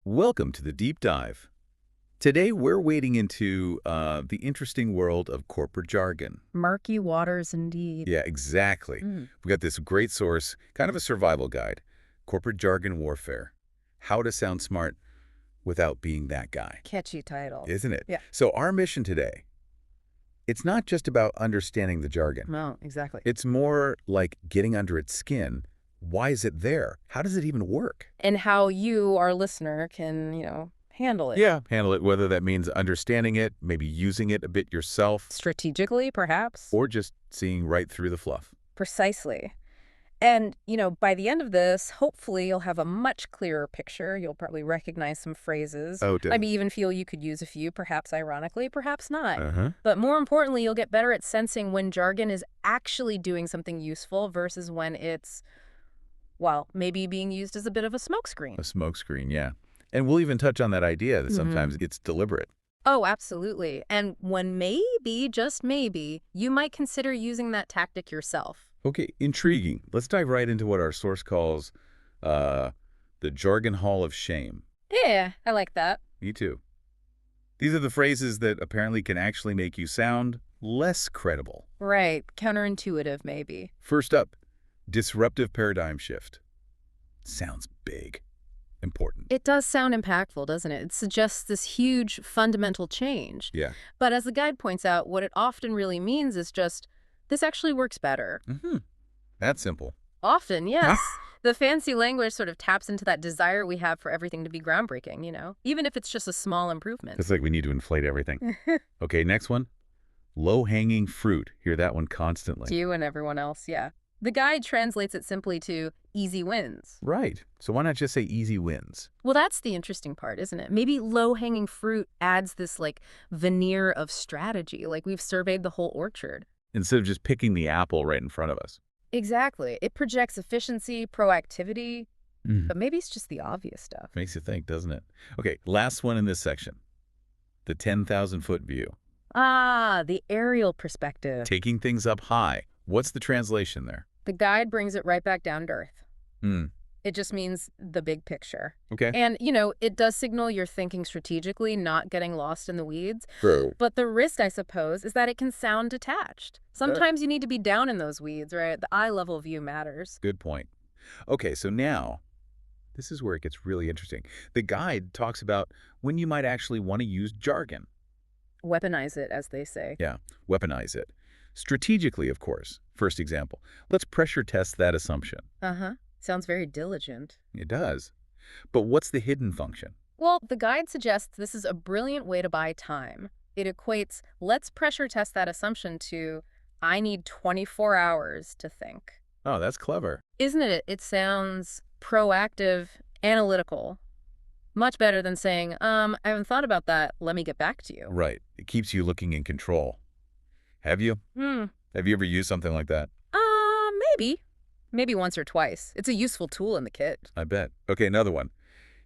Welcome to the Deep Dive. Today we're wading into the interesting world of corporate jargon. Murky waters indeed. Yeah, exactly. Mm. We got this great source, kind of a survival guide, Corporate Jargon Warfare. How to sound smart without being that guy. Catchy title. Isn't it? Yeah. So our mission today, it's not just about understanding the jargon. No, exactly. It's more like getting under its skin. Why is it there? How does it even work? And how you, our listener, can, handle it. Yeah, handle it, whether that means understanding it, maybe using it a bit yourself, Strategically, perhaps. or just seeing right through the fluff. Precisely. And, by the end of this, hopefully you'll have a much clearer picture. You'll probably recognize some phrases. Oh, Maybe even feel you could use a few, perhaps ironically, perhaps not. Uh-huh. But more importantly, you'll get better at sensing when jargon is actually doing something useful versus when it's, well, maybe being used as a bit of a smokescreen. A smokescreen, yeah. And we'll even touch on that idea that sometimes it's deliberate. Oh, absolutely. And when maybe, just maybe, you might consider using that tactic yourself. Okay, intriguing. Let's dive right into what our source calls the Jargon Hall of Shame. Yeah, I like that. Me too. These are the phrases that apparently can actually make you sound less credible. Right. Counterintuitive, maybe. First up, disruptive paradigm shift. Sounds big. Important. It does sound impactful, doesn't it? It suggests this huge fundamental change. Yeah. But as the guide points out, what it often really means is just, this actually works better. Mm-hmm. That's simple. Often, yes. The fancy language sort of taps into that desire we have for everything to be groundbreaking, even if it's just a small improvement. It's like we need to inflate everything. Okay, next one. Low-hanging fruit. Hear that one constantly. To you and everyone else, yeah. The guide translates it simply to easy wins. Right. So why not just say easy wins? Well, that's the interesting part, isn't it? Maybe low-hanging fruit adds this, veneer of strategy, like we've surveyed the whole orchard. Instead of just picking the apple right in front of us. Exactly. It projects efficiency, proactivity, but maybe it's just the obvious stuff. Makes you think, doesn't it? Okay, last one in this section. The 10,000-foot view. Ah, the aerial perspective. Taking things up high. What's the translation there? The guide brings it right back down to earth. Hmm. It just means the big picture. Okay. And, it does signal you're thinking strategically, not getting lost in the weeds. True. But the risk, I suppose, is that it can sound detached. Sometimes you need to be down in those weeds, right? The eye-level view matters. Good point. Okay, so now, this is where it gets really interesting. The guide talks about when you might actually want to use jargon. Weaponize it, as they say. Yeah, weaponize it. Strategically, of course. First example. Let's pressure test that assumption. Uh-huh. Sounds very diligent. It does. But what's the hidden function? Well, the guide suggests this is a brilliant way to buy time. It equates, let's pressure test that assumption to, I need 24 hours to think. Oh, that's clever. Isn't it? It sounds proactive, analytical. Much better than saying, I haven't thought about that. Let me get back to you. Right. It keeps you looking in control. Have you? Have you ever used something like that? Maybe. Maybe once or twice. It's a useful tool in the kit. I bet. Okay, another one.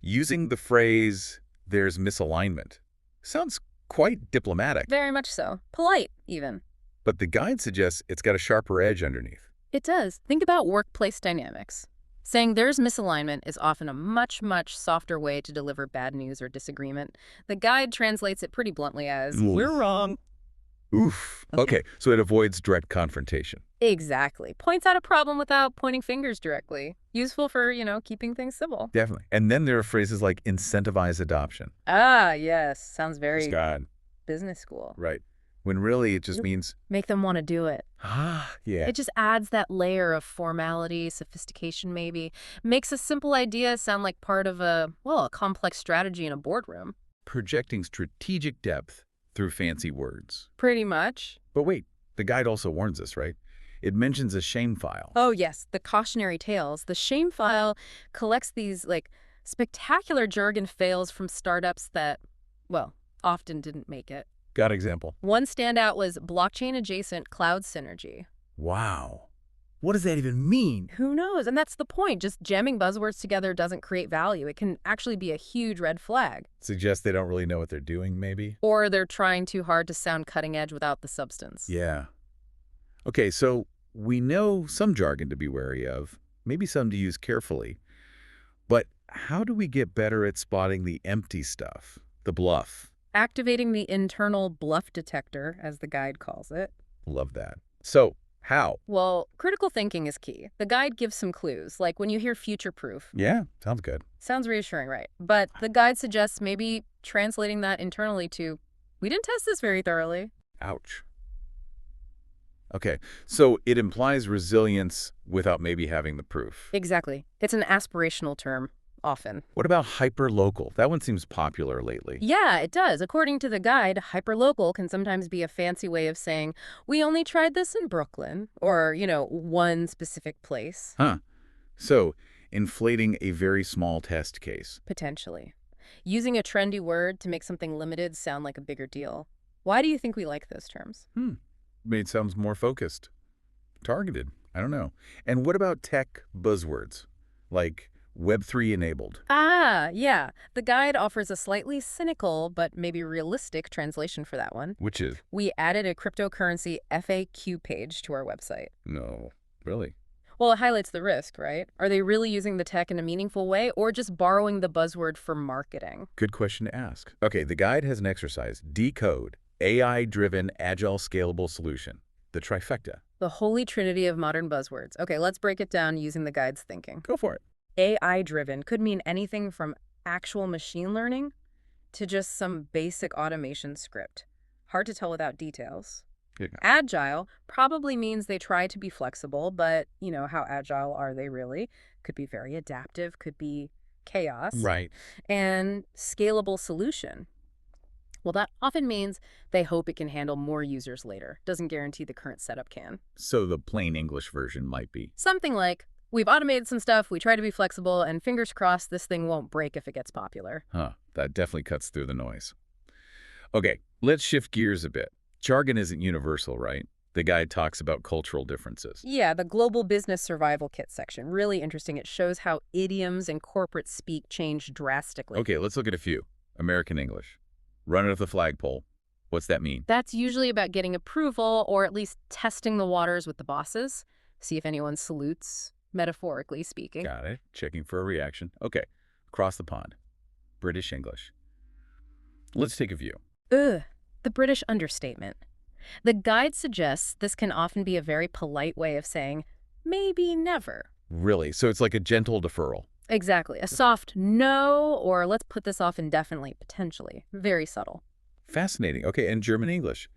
Using the phrase, there's misalignment. Sounds quite diplomatic, Very much so. Polite, even. but the guide suggests it's got a sharper edge underneath. It does. Think about workplace dynamics. Saying there's misalignment is often a much, much softer way to deliver bad news or disagreement. The guide translates it pretty bluntly as, Oof. we're wrong. Oof. Okay, so it avoids direct confrontation. Exactly. Points out a problem without pointing fingers directly. Useful for, keeping things civil. Definitely. And then there are phrases like incentivize adoption. Ah, yes. Sounds very God. business school. Right. When really it just Yep. means, Make them want to do it. yeah. It just adds that layer of formality, sophistication maybe. Makes a simple idea sound like part of a complex strategy in a boardroom. Projecting strategic depth through fancy words. Pretty much. But wait, the guide also warns us, right? It mentions a shame file. Oh, yes, the cautionary tales. The shame file collects these, spectacular jargon fails from startups that, often didn't make it. Got example. One standout was blockchain-adjacent cloud synergy. Wow. What does that even mean? Who knows? And that's the point. Just jamming buzzwords together doesn't create value. It can actually be a huge red flag. Suggests they don't really know what they're doing, maybe? Or they're trying too hard to sound cutting edge without the substance. Yeah. Okay, so we know some jargon to be wary of, maybe some to use carefully. But How do we get better at spotting the empty stuff, the bluff? Activating the internal bluff detector, as the guide calls it. Love that. So, how? Well, critical thinking is key. The guide gives some clues, like when you hear future-proof. Yeah, sounds good. Sounds reassuring, right? But the guide suggests maybe translating that internally to, we didn't test this very thoroughly. Ouch. Okay, so it implies resilience without maybe having the proof. Exactly. It's an aspirational term, often. What about hyperlocal? That one seems popular lately. Yeah, it does. According to the guide, hyperlocal can sometimes be a fancy way of saying, we only tried this in Brooklyn, or, one specific place. Huh. So, inflating a very small test case. Potentially. Using a trendy word to make something limited sound like a bigger deal. Why do you think we like those terms? It sounds more focused. Targeted. I don't know. And what about tech buzzwords? Like Web3 enabled. Ah, yeah. The guide offers a slightly cynical but maybe realistic translation for that one. Which is? We added a cryptocurrency FAQ page to our website. No. Really? Well, it highlights the risk, right? Are they really using the tech in a meaningful way or just borrowing the buzzword for marketing? Good question to ask. Okay, the guide has an exercise. Decode AI-driven, agile, scalable solution. The trifecta. The holy trinity of modern buzzwords. Okay, let's break it down using the guide's thinking. Go for it. AI-driven could mean anything from actual machine learning to just some basic automation script. Hard to tell without details. Yeah. Agile probably means they try to be flexible, but, how agile are they really? Could be very adaptive, could be chaos. Right. And scalable solution. Well, that often means they hope it can handle more users later. Doesn't guarantee the current setup can. So the plain English version might be. Something like, we've automated some stuff, we try to be flexible, and fingers crossed this thing won't break if it gets popular. Huh, that definitely cuts through the noise. Okay, let's shift gears a bit. Jargon isn't universal, right? The guide talks about cultural differences. Yeah, the Global Business Survival Kit section. Really interesting. It shows how idioms and corporate speak change drastically. Okay, let's look at a few. American English. Run it off the flagpole. What's that mean? That's usually about getting approval or at least testing the waters with the bosses. See if anyone salutes, metaphorically speaking. Got it. Checking for a reaction. Okay, across the pond. British English. Let's take a view. Ugh, the British understatement. The guide suggests this can often be a very polite way of saying, maybe never. Really? So it's like a gentle deferral. Exactly. A soft no, or let's put this off indefinitely, potentially. Very subtle. Fascinating. Okay, and German English.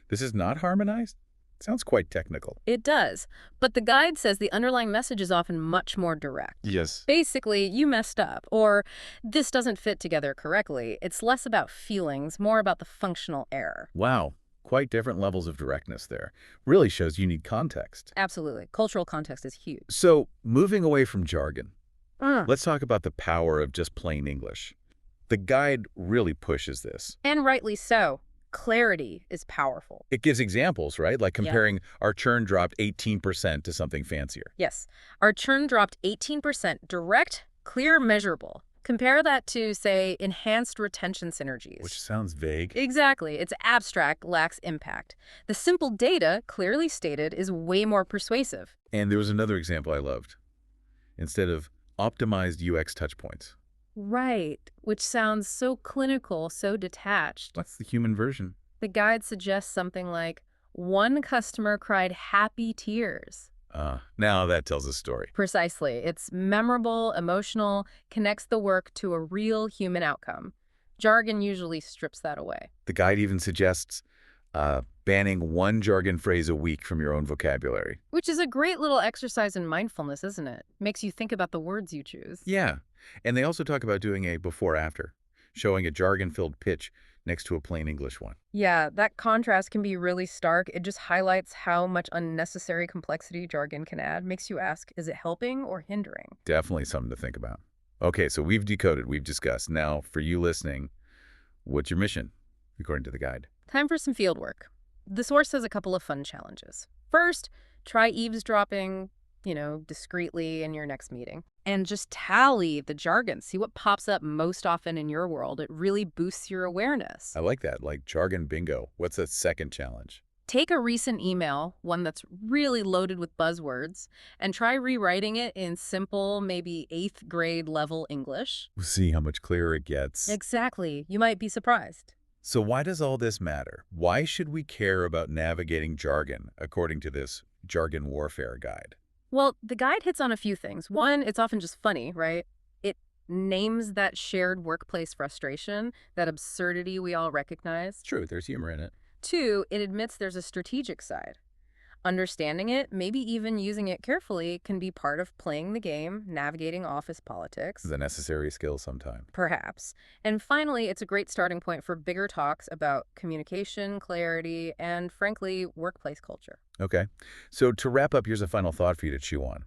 This is not harmonized? Sounds quite technical. It does. But the guide says the underlying message is often much more direct. Yes. Basically, you messed up, or this doesn't fit together correctly. It's less about feelings, more about the functional error. Wow. Quite different levels of directness there. Really shows you need context. Absolutely. Cultural context is huge. So, moving away from jargon, let's talk about the power of just plain English. The guide really pushes this. And rightly so. Clarity is powerful. It gives examples, right? Like comparing our churn dropped 18% to something fancier. Yes. Our churn dropped 18%. Direct, clear, measurable. Compare that to, say, enhanced retention synergies. Which sounds vague. Exactly. It's abstract, lacks impact. The simple data, clearly stated, is way more persuasive. And there was another example I loved. Instead of optimized UX touchpoints. Right, which sounds so clinical, so detached. That's the human version. The guide suggests something like, one customer cried happy tears. Now that tells a story. Precisely. It's memorable, emotional, connects the work to a real human outcome. Jargon usually strips that away. The guide even suggests banning one jargon phrase a week from your own vocabulary. Which is a great little exercise in mindfulness, isn't it? Makes you think about the words you choose. Yeah. And they also talk about doing a before-after, showing a jargon-filled pitch next to a plain English one. Yeah, that contrast can be really stark. It just highlights how much unnecessary complexity jargon can add. Makes you ask, is it helping or hindering? Definitely something to think about. Okay, so we've decoded, we've discussed. Now, for you listening, what's your mission, according to the guide? Time for some field work. The source has a couple of fun challenges. First, try eavesdropping, discreetly in your next meeting. And just tally the jargon. See what pops up most often in your world. It really boosts your awareness. I like that, like jargon bingo. What's that second challenge? Take a recent email, one that's really loaded with buzzwords, and try rewriting it in simple, maybe 8th grade level English. We'll see how much clearer it gets. Exactly. You might be surprised. So why does all this matter? Why should we care about navigating jargon, according to this jargon warfare guide? Well, the guide hits on a few things. One, it's often just funny, right? It names that shared workplace frustration, that absurdity we all recognize. It's true, there's humor in it. Two, it admits there's a strategic side. Understanding it, maybe even using it carefully, can be part of playing the game, navigating office politics. It's a necessary skill sometime. Perhaps. And finally, it's a great starting point for bigger talks about communication, clarity, and frankly, workplace culture. Okay, so to wrap up, here's a final thought for you to chew on.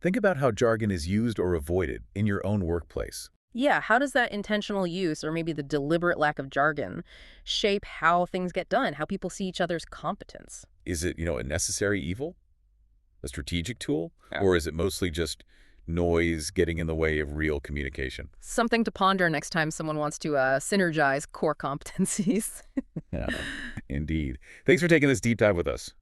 Think about how jargon is used or avoided in your own workplace. Yeah, how does that intentional use, or maybe the deliberate lack of jargon, shape how things get done, how people see each other's competence? Is it, a necessary evil? A strategic tool? Yeah. Or is it mostly just noise getting in the way of real communication? Something to ponder next time someone wants to synergize core competencies. Yeah, indeed. Thanks for taking this deep dive with us.